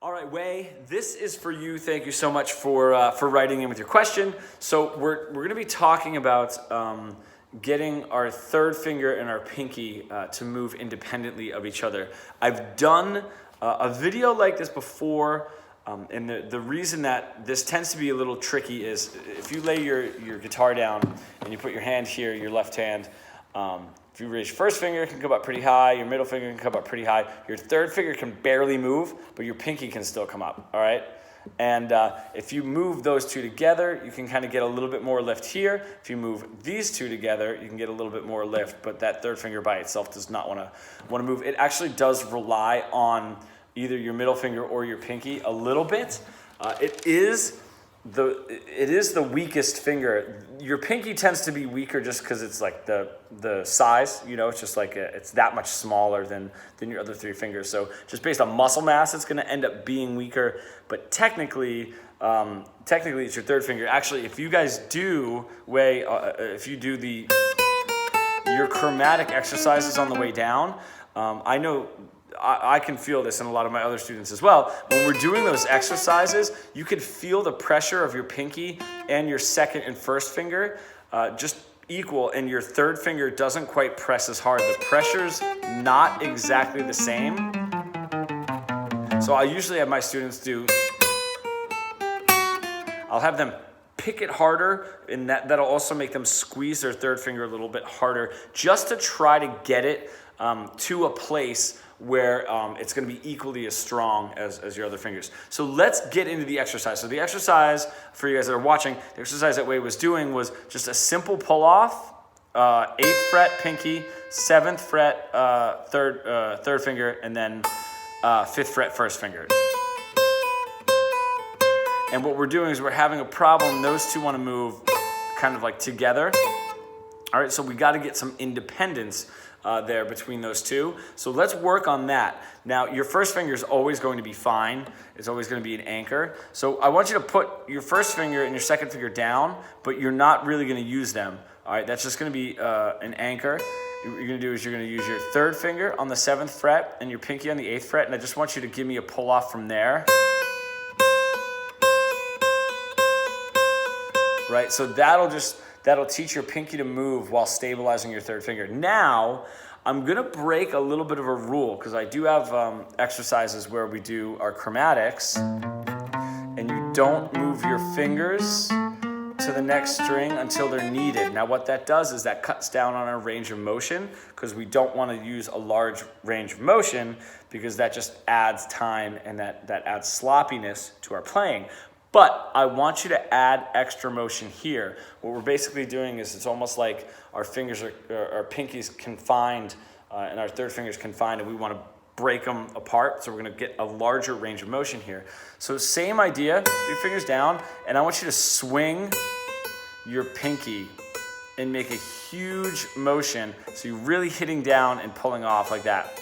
All right, Wei, this is for you. Thank you so much for writing in with your question. So we're going to be talking about getting our third finger and our pinky to move independently of each other. I've done a video like this before, and the reason that this tends to be a little tricky is if you lay your guitar down and you put your hand here, your left hand, if you raise your first finger, it can come up pretty high. Your middle finger can come up pretty high. Your third finger can barely move, but your pinky can still come up, all right? And if you move those two together, you can kind of get a little bit more lift here. If you move these two together, you can get a little bit more lift, but that third finger by itself does not want to move. It actually does rely on either your middle finger or your pinky a little bit. It is the weakest finger. Your pinky tends to be weaker just because it's like the size, you know, it's just like it's that much smaller than your other three fingers. So just based on muscle mass, it's going to end up being weaker. But technically it's your third finger. Actually, if you guys do if you do your chromatic exercises on the way down, I know I can feel this in a lot of my other students as well. When we're doing those exercises, you can feel the pressure of your pinky and your second and first finger just equal, and your third finger doesn't quite press as hard. The pressure's not exactly the same. So I usually have my students I'll have them pick it harder, and that'll also make them squeeze their third finger a little bit harder just to try to get it to a place where it's going to be equally as strong as your other fingers. So let's get into the exercise. So the exercise, for you guys that are watching, the exercise that Wei was doing was just a simple pull-off, 8th fret pinky, 7th fret third finger, and then 5th fret first finger. And what we're doing is we're having a problem. Those two want to move kind of like together. All right, so we got to get some independence there between those two. So let's work on that. Now, your first finger is always going to be fine. It's always going to be an anchor. So I want you to put your first finger and your second finger down, but you're not really going to use them. All right, that's just going to be an anchor. What you're going to do is you're going to use your third finger on the 7th fret and your pinky on the 8th fret, and I just want you to give me a pull off from there. Right, so that'll teach your pinky to move while stabilizing your third finger. Now, I'm gonna break a little bit of a rule because I do have exercises where we do our chromatics and you don't move your fingers to the next string until they're needed. Now what that does is that cuts down on our range of motion because we don't want to use a large range of motion because that just adds time and that adds sloppiness to our playing. But I want you to add extra motion here. What we're basically doing is it's almost like our fingers our pinkies confined and our third finger's confined, and we want to break them apart. So we're going to get a larger range of motion here. So same idea, your fingers down, and I want you to swing your pinky and make a huge motion. So you're really hitting down and pulling off like that.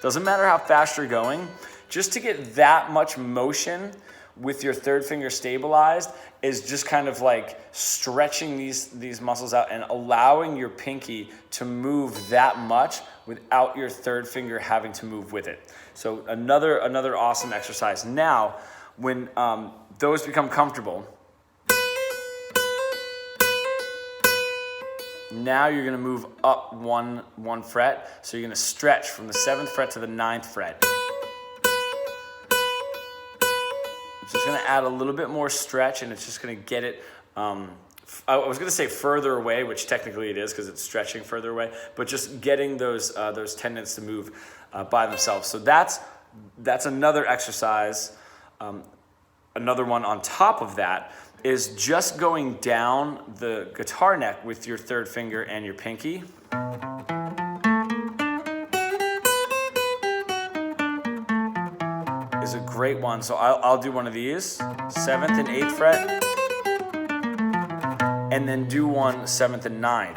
Doesn't matter how fast you're going, just to get that much motion with your third finger stabilized is just kind of like stretching these muscles out and allowing your pinky to move that much without your third finger having to move with it. So another awesome exercise. Now, when those become comfortable, now you're gonna move up one fret. So you're gonna stretch from the 7th fret to the 9th fret. It's just going to add a little bit more stretch, and it's just going to get it, I was going to say further away, which technically it is because it's stretching further away, but just getting those tendons to move by themselves. So that's another exercise. Another one on top of that is just going down the guitar neck with your third finger and your pinky. Is a great one. So I'll do one of these, 7th and 8th fret, and then do one 7th and 9th.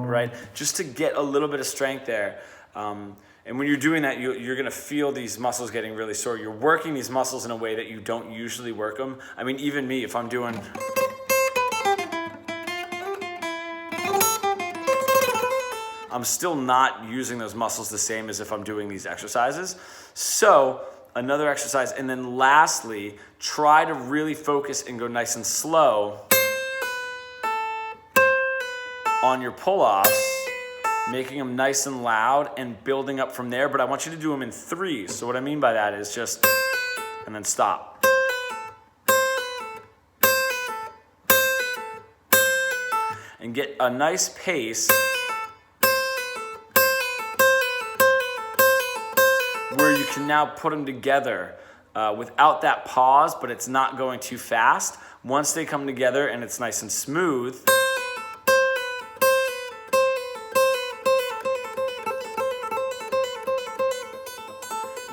Right? Just to get a little bit of strength there. And when you're doing that, you're going to feel these muscles getting really sore. You're working these muscles in a way that you don't usually work them. I mean, even me, if I'm doing I'm still not using those muscles the same as if I'm doing these exercises. So another exercise, and then lastly, try to really focus and go nice and slow on your pull-offs, making them nice and loud and building up from there, but I want you to do them in threes. So what I mean by that is just, and then stop. And get a nice pace where you can now put them together without that pause, but it's not going too fast. Once they come together and it's nice and smooth,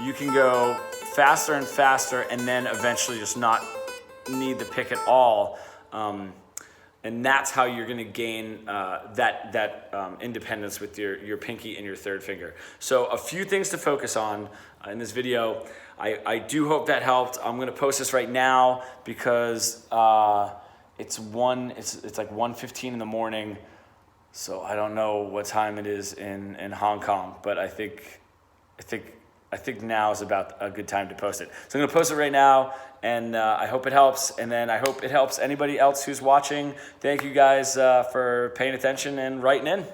you can go faster and faster and then eventually just not need the pick at all. And that's how you're gonna gain that independence with your pinky and your third finger. So a few things to focus on in this video. I do hope that helped. I'm gonna post this right now because it's like 1:15 in the morning. So I don't know what time it is in Hong Kong, but I think now is about a good time to post it. So I'm gonna post it right now, and I hope it helps, and then I hope it helps anybody else who's watching. Thank you guys for paying attention and writing in.